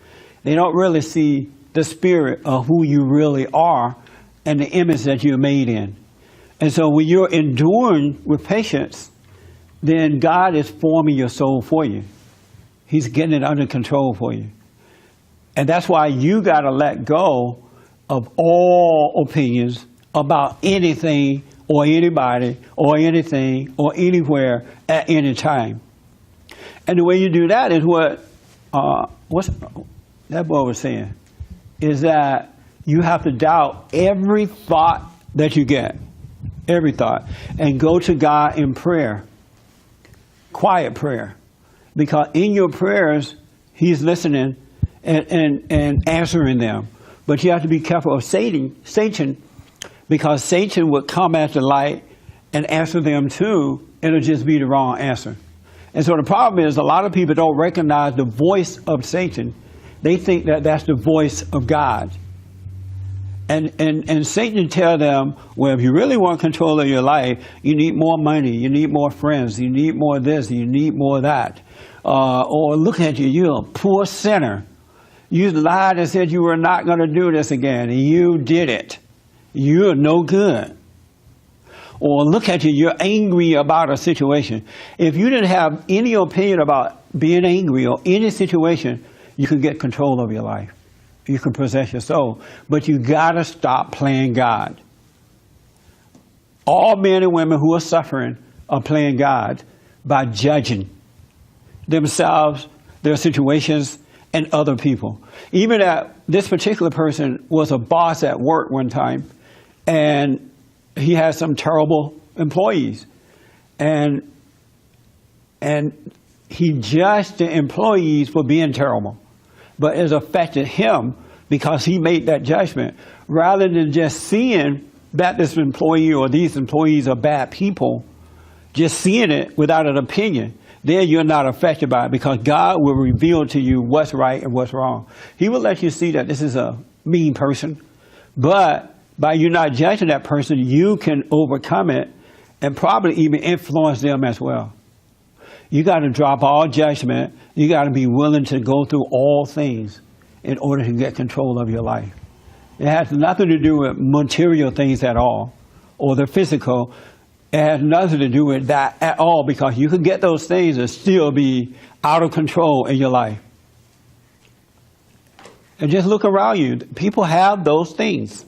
Speaker 1: They don't really see the spirit of who you really are and the image that you're made in. And so when you're enduring with patience, then God is forming your soul for you. He's getting it under control for you. And that's why you got to let go of all opinions about anything or anybody or anything or anywhere at any time. And the way you do that is what's that boy was saying, is that you have to doubt every thought that you get, every thought, and go to God in prayer, quiet prayer, because in your prayers, He's listening and answering them. But you have to be careful of Satan, because Satan would come at the light and answer them too, and it'll just be the wrong answer. And so the problem is a lot of people don't recognize the voice of Satan. They think that that's the voice of God. And Satan tell them, well, if you really want control of your life, you need more money, you need more friends, you need more this, you need more that. Or look at you, you're a poor sinner. You lied and said you were not going to do this again, and you did it. You're no good. Or look at you, you're angry about a situation. If you didn't have any opinion about being angry or any situation, you could get control of your life. You can possess your soul. But you got to stop playing God. All men and women who are suffering are playing God by judging themselves, their situations, and other people. Even this particular person was a boss at work one time, and he had some terrible employees. And he judged the employees for being terrible. But it affected him because he made that judgment. Rather than just seeing that this employee or these employees are bad people, just seeing it without an opinion, then you're not affected by it, because God will reveal to you what's right and what's wrong. He will let you see that this is a mean person, but by you not judging that person, you can overcome it and probably even influence them as well. You got to drop all judgment. You got to be willing to go through all things in order to get control of your life. It has nothing to do with material things at all, or the physical. It has nothing to do with that at all, because you can get those things and still be out of control in your life. And just look around you. People have those things,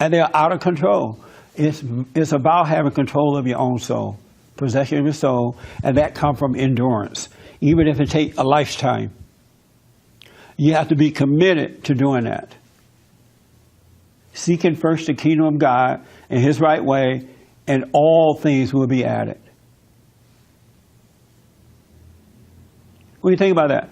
Speaker 1: and they're out of control. It's about having control of your own soul, possession of your soul, and that comes from endurance. Even if it takes a lifetime, you have to be committed to doing that. Seeking first the kingdom of God in His right way, and all things will be added. What do you think about that?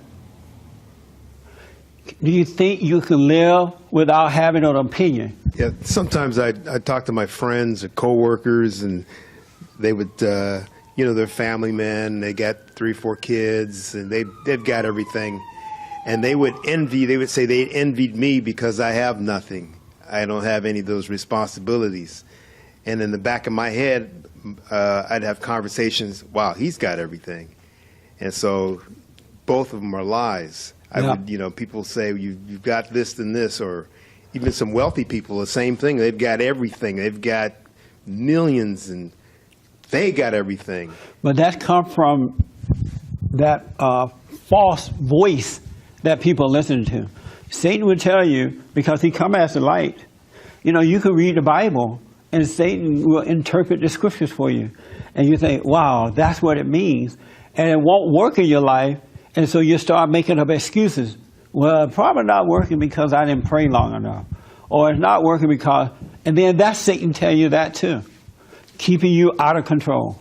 Speaker 1: Do you think you can live without having an opinion?
Speaker 7: Yeah, sometimes I talk to my friends and coworkers, and they would, they're family men. They got 3, 4 kids, and they've got everything. And they would say they envied me because I have nothing. I don't have any of those responsibilities. And in the back of my head, I'd have conversations, wow, he's got everything. And so both of them are lies. People say, you've got this and this, or even some wealthy people, the same thing. They've got everything. They've got millions, and they got everything.
Speaker 1: But that comes from that false voice that people listen to. Satan would tell you, because he comes as the light. You can read the Bible, and Satan will interpret the scriptures for you. And you think, wow, that's what it means. And it won't work in your life, and so you start making up excuses. Well, it's probably not working because I didn't pray long enough. Or it's not working because, and then that's Satan tell you that too, keeping you out of control.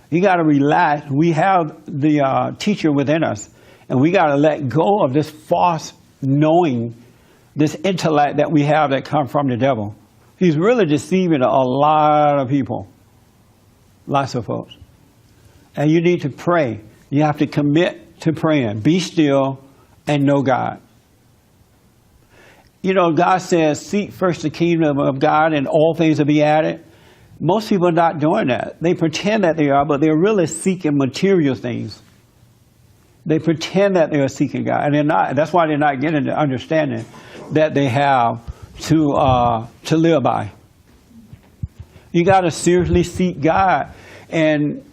Speaker 1: You got to relax. We have the teacher within us, and we got to let go of this false knowing, this intellect that we have that comes from the devil. He's really deceiving a lot of people, lots of folks. And you need to pray. You have to commit to praying. Be still and know God. You know, God says, seek first the kingdom of God and all things will be added. Most people are not doing that. They pretend that they are, but they're really seeking material things. They pretend that they are seeking God, and they're not. That's why they're not getting the understanding that they have to live by. You got to seriously seek God, and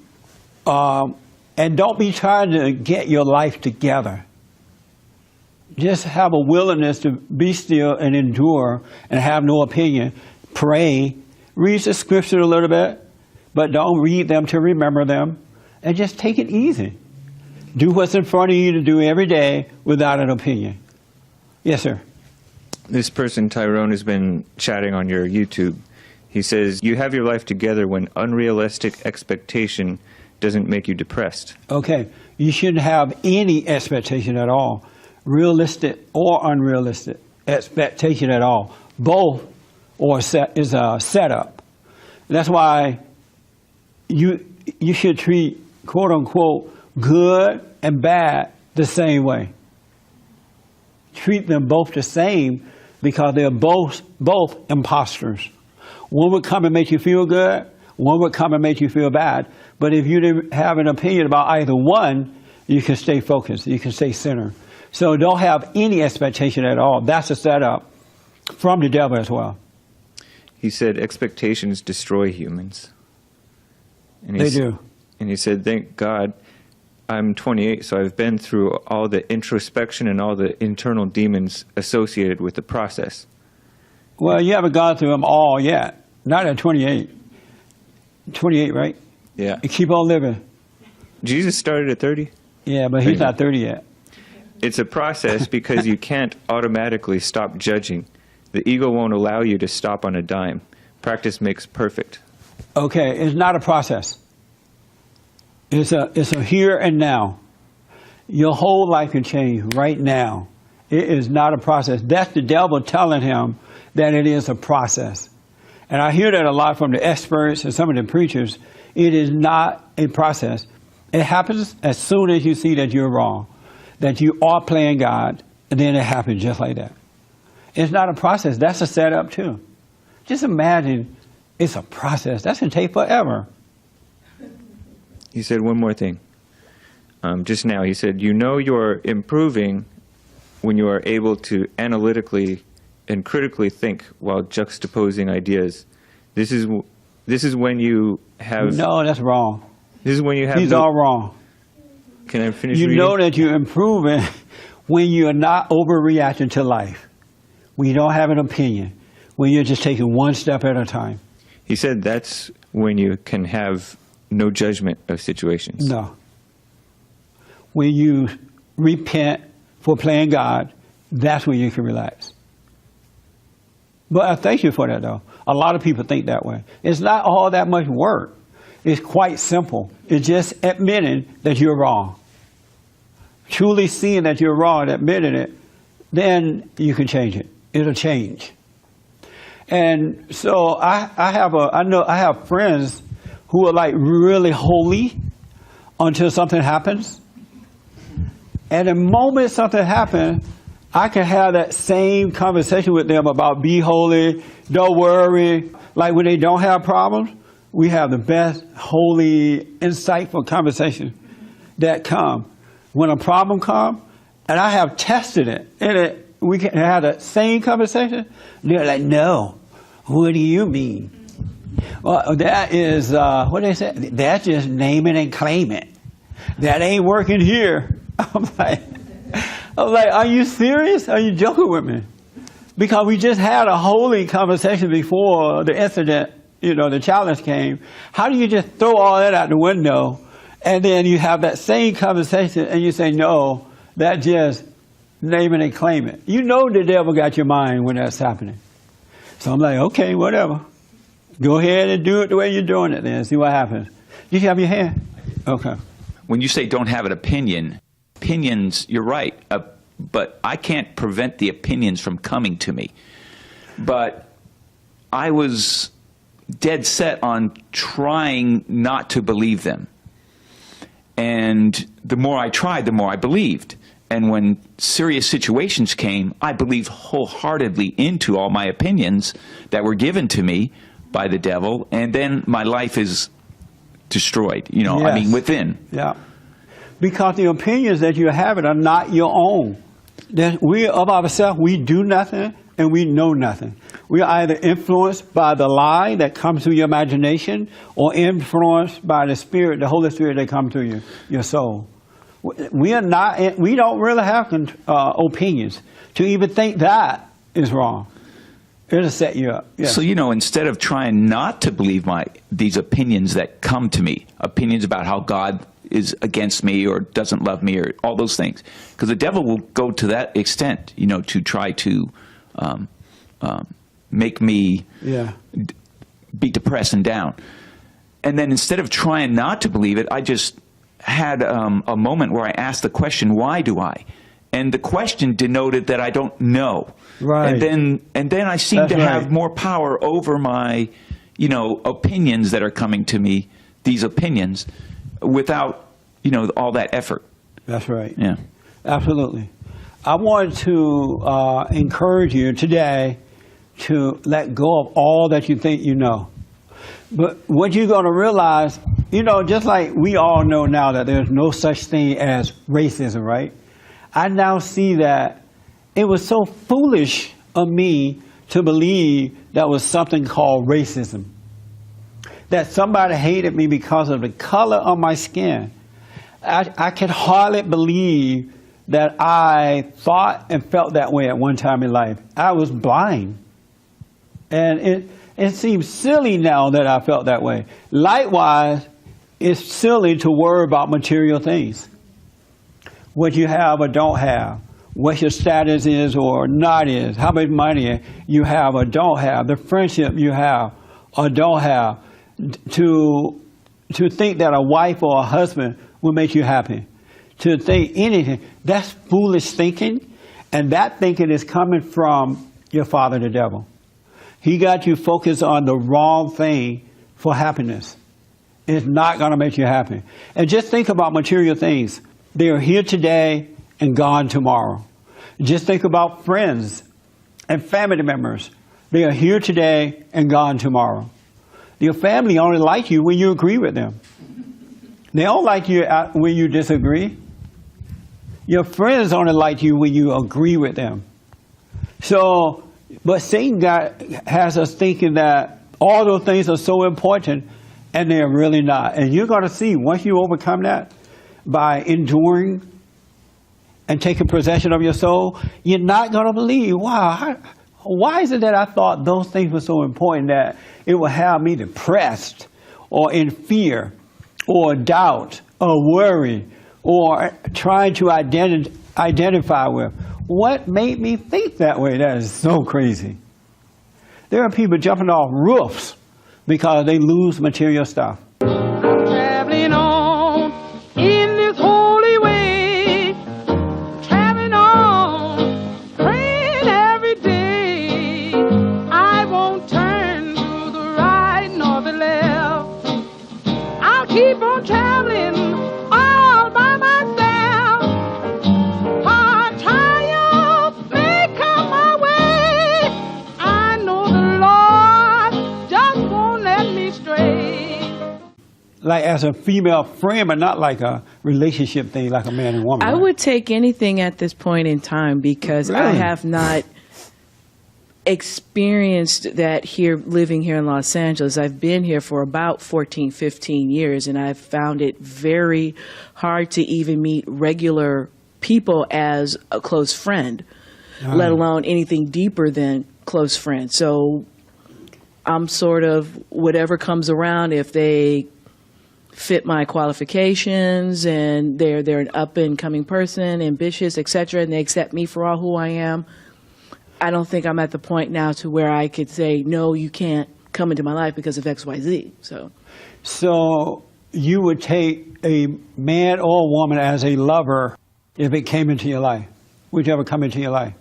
Speaker 1: don't be trying to get your life together. Just have a willingness to be still and endure and have no opinion. Pray. Read the scripture a little bit, but don't read them to remember them. And just take it easy. Do what's in front of you to do every day without an opinion. Yes, sir.
Speaker 4: This person, Tyrone, has been chatting on your YouTube. He says, you have your life together when unrealistic expectation doesn't make you depressed.
Speaker 1: Okay. You shouldn't have any expectation at all. Realistic or unrealistic expectation at all. Both is a setup. That's why you should treat, quote unquote, good and bad the same way. Treat them both the same because they're both imposters. One would come and make you feel good, one would come and make you feel bad. But if you didn't have an opinion about either one, you can stay focused, you can stay centered. So don't have any expectation at all. That's a setup from the devil as well.
Speaker 4: He said expectations destroy humans. And
Speaker 1: They do.
Speaker 4: And he said, thank God I'm 28, so I've been through all the introspection and all the internal demons associated with the process.
Speaker 1: Well, you haven't gone through them all yet. Not at 28. 28, right?
Speaker 4: Yeah.
Speaker 1: You keep on living.
Speaker 4: Jesus started at 30?
Speaker 1: Yeah, but he's not 30 yet.
Speaker 4: It's a process because you can't automatically stop judging. The ego won't allow you to stop on a dime. Practice makes perfect.
Speaker 1: Okay, it's not a process. It's a here and now. Your whole life can change right now. It is not a process. That's the devil telling him that it is a process. And I hear that a lot from the experts and some of the preachers. It is not a process. It happens as soon as you see that you're wrong, that you are playing God, and then it happens just like that. It's not a process. That's a setup too. Just imagine it's a process. That's going to take forever.
Speaker 4: He said one more thing. Just now, he said, you know you're improving when you are able to analytically and critically think while juxtaposing ideas. This is when you have...
Speaker 1: No, that's wrong.
Speaker 4: This is when you have...
Speaker 1: He's all wrong.
Speaker 4: Can I finish
Speaker 1: You
Speaker 4: reading?
Speaker 1: know that you're improving when you're not overreacting to life, when you don't have an opinion, when you're just taking one step at a time.
Speaker 4: He said that's when you can have no judgment of situations.
Speaker 1: No. When you repent for playing God, that's when you can relax. But I thank you for that, though. A lot of people think that way. It's not all that much work. It's quite simple. It's just admitting that you're wrong. Truly seeing that you're wrong and admitting it, then you can change it. It'll change. And so I have friends who are like really holy until something happens. And the moment something happens, I can have that same conversation with them about be holy, don't worry. Like when they don't have problems, we have the best, holy, insightful conversation that come. When a problem comes, and I have tested it, and we can have that same conversation, they're like, no, what do you mean? Well, that is, what they say, that's just name it and claim it. That ain't working here. I'm like, are you serious? Are you joking with me? Because we just had a holy conversation before the incident, the challenge came. How do you just throw all that out the window and then you have that same conversation and you say, no, that just name it and claim it. You know the devil got your mind when that's happening. So I'm like, okay, whatever. Go ahead and do it the way you're doing it then. See what happens. You have your hand? Okay.
Speaker 8: When you say don't have an opinion, opinions, you're right, but I can't prevent the opinions from coming to me. But I was dead set on trying not to believe them. And the more I tried, the more I believed. And when serious situations came, I believed wholeheartedly into all my opinions that were given to me by the devil, and then my life is destroyed, I mean, within.
Speaker 1: Yeah. Because the opinions that you have are not your own. We, of ourselves, we do nothing and we know nothing. We are either influenced by the lie that comes through your imagination or influenced by the Spirit, the Holy Spirit that comes through your soul. We don't really have opinions. To even think that is wrong. It'll set you up. Yes.
Speaker 8: So, instead of trying not to believe these opinions that come to me, opinions about how God is against me or doesn't love me or all those things, because the devil will go to that extent, to try to make me be depressed and down. And then instead of trying not to believe it, I just had a moment where I asked the question, why do I? And the question denoted that I don't know.
Speaker 1: Right.
Speaker 8: And then I seem to have more power over my, opinions that are coming to me, these opinions, without, all that effort.
Speaker 1: That's right.
Speaker 8: Yeah.
Speaker 1: Absolutely. I want to encourage you today to let go of all that you think you know. But what you're going to realize, just like we all know now that there's no such thing as racism, right? I now see that it was so foolish of me to believe that was something called racism. That somebody hated me because of the color of my skin. I can hardly believe that I thought and felt that way at one time in life. I was blind. And it seems silly now that I felt that way. Likewise, it's silly to worry about material things. What you have or don't have. What your status is or not is. How much money you have or don't have. The friendship you have or don't have. To think that a wife or a husband will make you happy. To think anything. That's foolish thinking. And that thinking is coming from your father, the devil. He got you focused on the wrong thing for happiness. It's not going to make you happy. And just think about material things. They are here today and gone tomorrow. Just think about friends and family members. They are here today and gone tomorrow. Your family only like you when you agree with them. They don't like you when you disagree. Your friends only like you when you agree with them. So, but Satan has us thinking that all those things are so important, and they're really not. And you're going to see, once you overcome that, by enduring and taking possession of your soul, you're not going to believe, wow, why is it that I thought those things were so important that it would have me depressed or in fear or doubt or worry or trying to identify with? What made me think that way? That is so crazy. There are people jumping off roofs because they lose material stuff.
Speaker 11: I'm traveling on in this holy way, traveling on, praying every day. I won't turn to the right nor the left. I'll keep on traveling all by myself. Hard trials may come my way. I know the Lord just won't let me stray.
Speaker 1: Like as a female friend, but not like a relationship thing, like a man and woman.
Speaker 2: I
Speaker 1: right?
Speaker 2: would take anything at this point in time because I
Speaker 1: Really?
Speaker 2: have not experienced that here, living here in Los Angeles. I've been here for about 14, 15 years, and I've found it very hard to even meet regular people as a close friend. let alone anything deeper than close friends. So I'm sort of whatever comes around. If they fit my qualifications and they're an up and coming person, ambitious, etc., and they accept me for all who I am, I don't think I'm at the point now to where I could say, no, you can't come into my life because of X, Y, Z.
Speaker 1: So you would take a man or woman as a lover if it came into your life? Would you ever come into your life?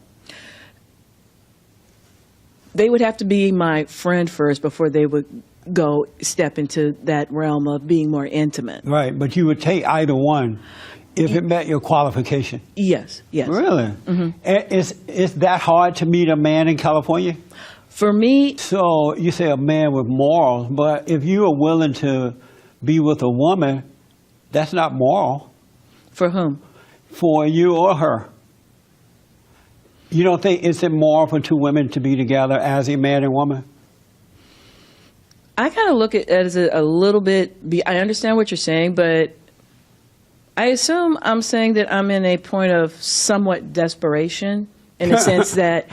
Speaker 2: They would have to be my friend first before they would go step into that realm of being more intimate.
Speaker 1: Right, but you would take either one if it met your qualification.
Speaker 2: Yes, yes.
Speaker 1: Really? Mm-hmm. Is that hard to meet a man in California?
Speaker 2: For me...
Speaker 1: So you say a man with morals, but if you are willing to be with a woman, that's not moral.
Speaker 2: For whom?
Speaker 1: For you or her. You don't think it's immoral for two women to be together as a man and woman?
Speaker 2: I kind of look at it as a little bit, I understand what you're saying, but I assume I'm saying that I'm in a point of somewhat desperation in the sense that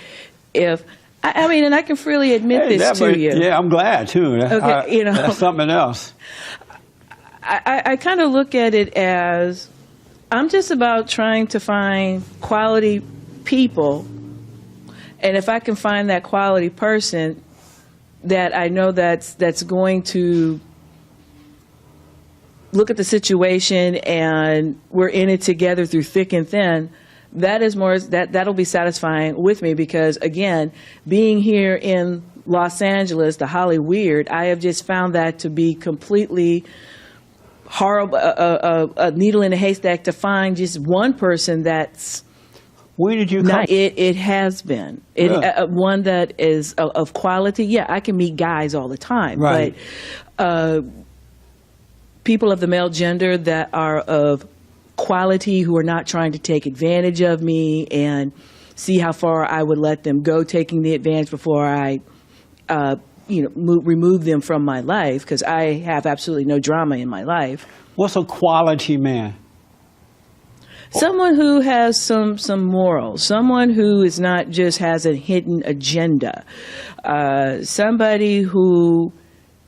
Speaker 2: if, I mean, and I can freely admit this to you.
Speaker 1: Yeah, I'm glad too.
Speaker 2: Okay,
Speaker 1: that's something else.
Speaker 2: I kind of look at it as I'm just about trying to find quality people, and if I can find that quality person that I know that's going to look at the situation and we're in it together through thick and thin, that is more that'll be satisfying with me, because again, being here in Los Angeles, the Holly Weird, I have just found that to be completely horrible, a needle in a haystack to find just one person that's.
Speaker 1: Where did you come?
Speaker 2: It has been one that is of quality. Yeah, I can meet guys all the time,
Speaker 1: right.
Speaker 2: But people of the male gender that are of quality, who are not trying to take advantage of me and see how far I would let them go taking the advantage before I remove them from my life, because I have absolutely no drama in my life.
Speaker 1: What's a quality man?
Speaker 2: Someone who has some morals, someone who is not just has a hidden agenda, somebody who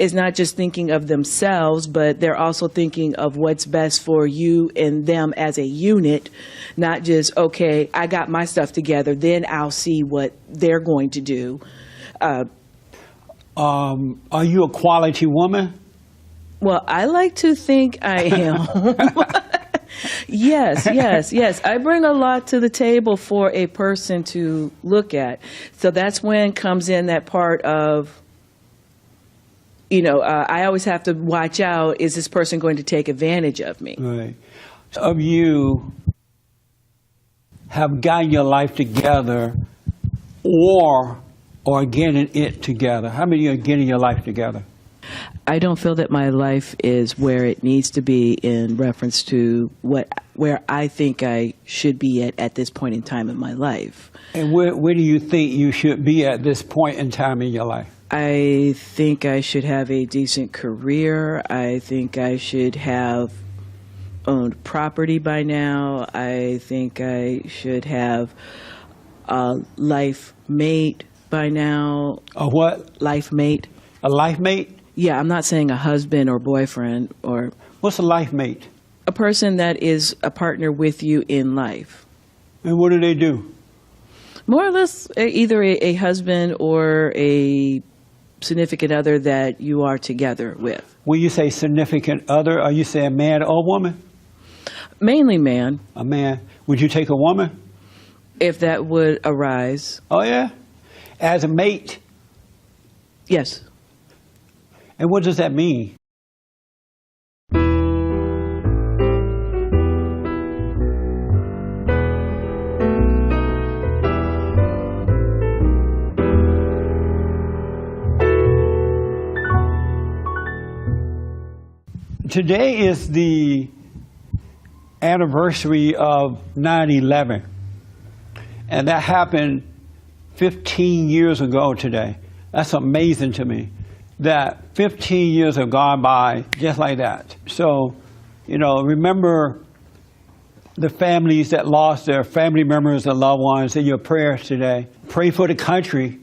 Speaker 2: is not just thinking of themselves, but they're also thinking of what's best for you and them as a unit, not just, okay, I got my stuff together, then I'll see what they're going to do.
Speaker 1: Are you a quality woman?
Speaker 2: Well, I like to think I am. Yes. I bring a lot to the table for a person to look at. So that's when comes in that part of, I always have to watch out, is this person going to take advantage of me?
Speaker 1: Right. Of you have gotten your life together or getting it together? How many are getting your life together?
Speaker 2: I don't feel that my life is where it needs to be in reference to where I think I should be at this point in time in my life.
Speaker 1: And where do you think you should be at this point in time in your life?
Speaker 2: I think I should have a decent career. I think I should have owned property by now. I think I should have a life mate by now.
Speaker 1: A what?
Speaker 2: Life mate.
Speaker 1: A life mate?
Speaker 2: Yeah, I'm not saying a husband or boyfriend or...
Speaker 1: What's a life mate?
Speaker 2: A person that is a partner with you in life.
Speaker 1: And what do they do?
Speaker 2: More or less either a husband or a significant other that you are together with.
Speaker 1: When you say significant other, are you saying man or woman?
Speaker 2: Mainly man.
Speaker 1: A man. Would you take a woman?
Speaker 2: If that would arise.
Speaker 1: Oh, yeah? As a mate?
Speaker 2: Yes.
Speaker 1: And what does that mean? Today is the anniversary of 9/11, and that happened 15 years ago today. That's amazing to me, that 15 years have gone by just like that. So, remember the families that lost their family members and loved ones in your prayers today. Pray for the country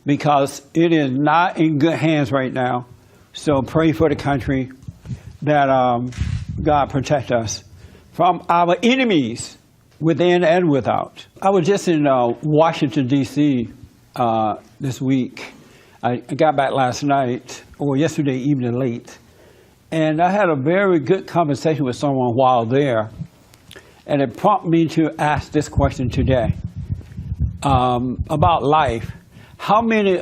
Speaker 1: because it is not in good hands right now. So pray for the country that God protect us from our enemies within and without. I was just in Washington, D.C. This week. I got back last night, or yesterday evening late, and I had a very good conversation with someone while there, and it prompted me to ask this question today about life. How many